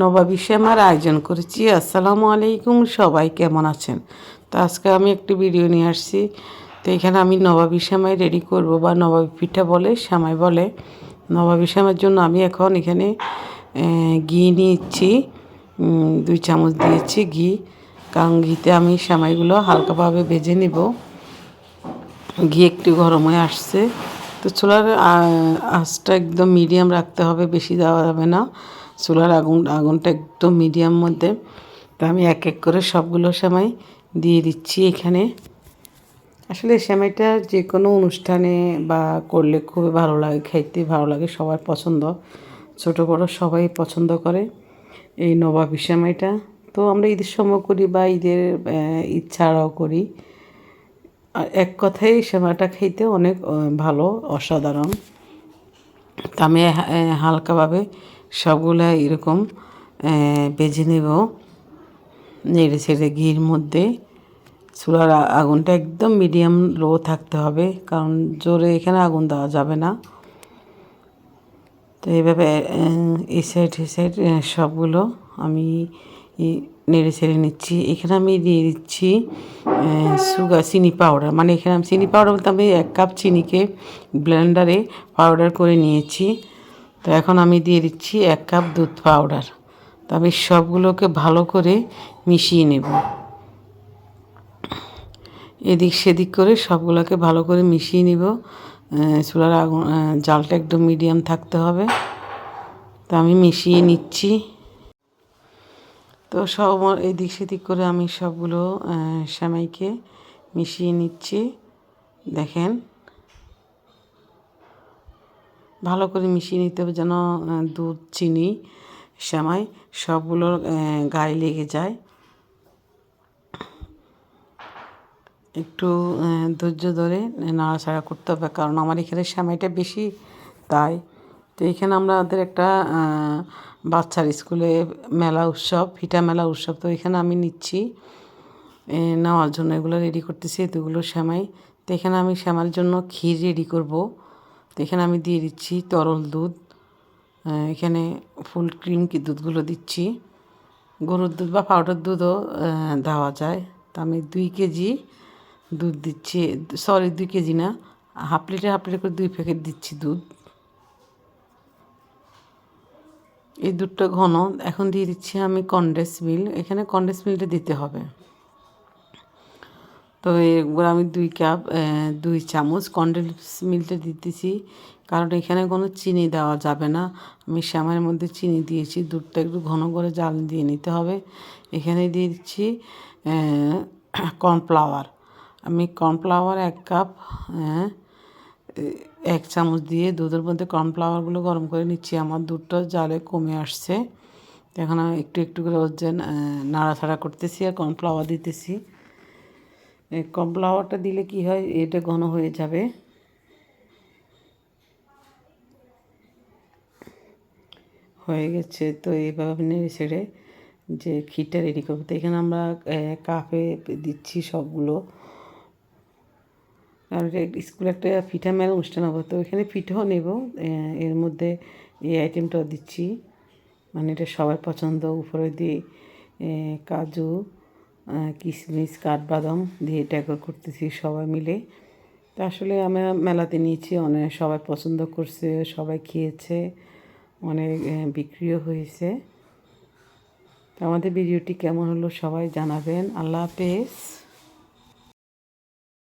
নবাবী শ্যামার আয়োজন করেছি। আসসালামু আলাইকুম, সবাই কেমন আছেন? তো আজকে আমি একটি ভিডিও নিয়ে আসছি। তো এখানে আমি নবাবী শ্যামাই রেডি করব, বা নবাবী পিঠা বলে, শ্যামাই বলে। নবাবী শ্যামার জন্য আমি এখন এখানে ঘি নিচ্ছি, 2 চামচ দিয়েছি ঘি, কারণ ঘিতে আমি শ্যামাইগুলো হালকাভাবে ভেজে নিব। ঘি একটু গরম হয়ে আসছে, তো চুলার আঁচটা একদম মিডিয়াম রাখতে হবে, বেশি দেওয়া যাবে না। চুলার আগুনটা একদম মিডিয়াম মধ্যে। তো আমি এক এক করে সবগুলো সেমাই দিয়ে দিচ্ছি এখানে। আসলে সেমাইটা যে কোনো অনুষ্ঠানে বা করলে খুবই ভালো লাগে, খাইতে ভালো লাগে, সবার পছন্দ, ছোটো বড়ো সবাই পছন্দ করে এই নবাবী সেমাইটা। তো আমরা ঈদের সময় করি বা ঈদের ঈদ ছাড়াও করি। আর এক কথায় সেমাইটা খেতে অনেক ভালো, অসাধারণ। তো আমি হালকাভাবে সবগুলো এরকম ভেজে নেব, নেড়ে ছেড়ে ঘির মধ্যে। চুলার আগুনটা একদম মিডিয়াম লো থাকতে হবে, কারণ জোরে এখানে আগুন দেওয়া যাবে না। তো এইভাবে এই সাইড সবগুলো আমি নেড়ে ছেড়ে নিচ্ছি। এখানে আমি দিয়ে দিচ্ছি চিনি পাউডার। মানে এখানে আমি চিনি পাউডার বলতে আমি 1 কাপ চিনিকে ব্লেন্ডারে পাউডার করে নিয়েছি। তো এখন আমি দিয়ে দিচ্ছি 1 কাপ দুধ পাউডার। তো আমি সবগুলোকে ভালো করে মিশিয়ে নেব, এদিক সেদিক করে সবগুলোকে ভালো করে মিশিয়ে নিব। চুলার আগুন জালটা একদম মিডিয়াম থাকতে হবে। তো আমি মিশিয়ে নিচ্ছি। তো সব এদিক সেদিক করে আমি সবগুলো সেমাইকে মিশিয়ে নিচ্ছি। দেখেন, ভালো করে মিশিয়ে নিতে হবে, যেন দুধ, চিনি, সেমাই সবগুলোর গায়ে লেগে যায়। একটু ধৈর্য ধরে নাড়াচাড়া করতে হবে, কারণ আমার এখানে সেমাইটা বেশি, তাই। তো এখানে আমাদের একটা বাচ্চার স্কুলে মেলা উৎসব, পিঠা মেলা উৎসব, তো এখানে আমি নিচ্ছি নেওয়ার জন্য, এগুলো রেডি করতেছি, এতগুলো সেমাই। তো এখানে আমি সেমাইয়ের জন্য ক্ষীর রেডি করব। তো এখানে আমি দিয়ে দিচ্ছি তরল দুধ, এখানে ফুল ক্রিম কি দুধগুলো দিচ্ছি। গরুর দুধ বা পাউডার দুধও দেওয়া যায়। তো আমি 2 কেজি দুধ দিচ্ছি, সরি 2 কেজি না, হাফ লিটার করে 2 প্যাকেট দিচ্ছি দুধ। এই দুধটা ঘন। এখন দিয়ে দিচ্ছি আমি কনডেন্স মিল্ক, এখানে কনডেন্স মিল্কটা দিতে হবে। তো এগুলো আমি 2 চামচ কনডেন্স মিল্কটা দিতেছি, কারণ এখানে কোনো চিনি দেওয়া যাবে না। আমি শ্যামাইয়ের মধ্যে চিনি দিয়েছি, দুধটা একটু ঘন করে জাল দিয়ে নিতে হবে। এখানে দিয়ে দিচ্ছি কর্নফ্লাওয়ার। আমি কর্নফ্লাওয়ার 1 কাপ 1 চামচ দিয়ে দুধের মধ্যে কর্নফ্লাওয়ারগুলো গরম করে নিচ্ছি। আমার দুধটা জালে কমে আসছে, এখন আমি একটু একটু করে নাড়াচাড়া করতেছি আর কর্নফ্লাওয়ার দিতেছি। কর্নফ্লাওয়ারটা দিলে কি হয়, এটা ঘন হয়ে যাবে। হয়ে গেছে। তো এইভাবে নেড়ে ছেড়ে যে ক্ষীরটা রেডি করবো, তো এখানে আমরা কাপে দিচ্ছি সবগুলো। আর স্কুলে একটা পিঠা মেলা অনুষ্ঠান হবে, তো এখানে পিঠাও নেব, এর মধ্যে এই আইটেমটাও দিচ্ছি। মানে এটা সবার পছন্দ। উপরে দিয়ে কাজু, কিশমিশ, কাঠবাদাম দিয়ে ডেকোর করতেছি সবাই মিলে। তো আসলে আমি মেলাতে নিয়েছি, অনেক সবাই পছন্দ করছে, সবাই খেয়েছে, অনেক বিক্রিও হয়েছে। তো আমাদের ভিডিওটি কেমন হলো সবাই জানাবেন। আল্লাহ হাফেজ।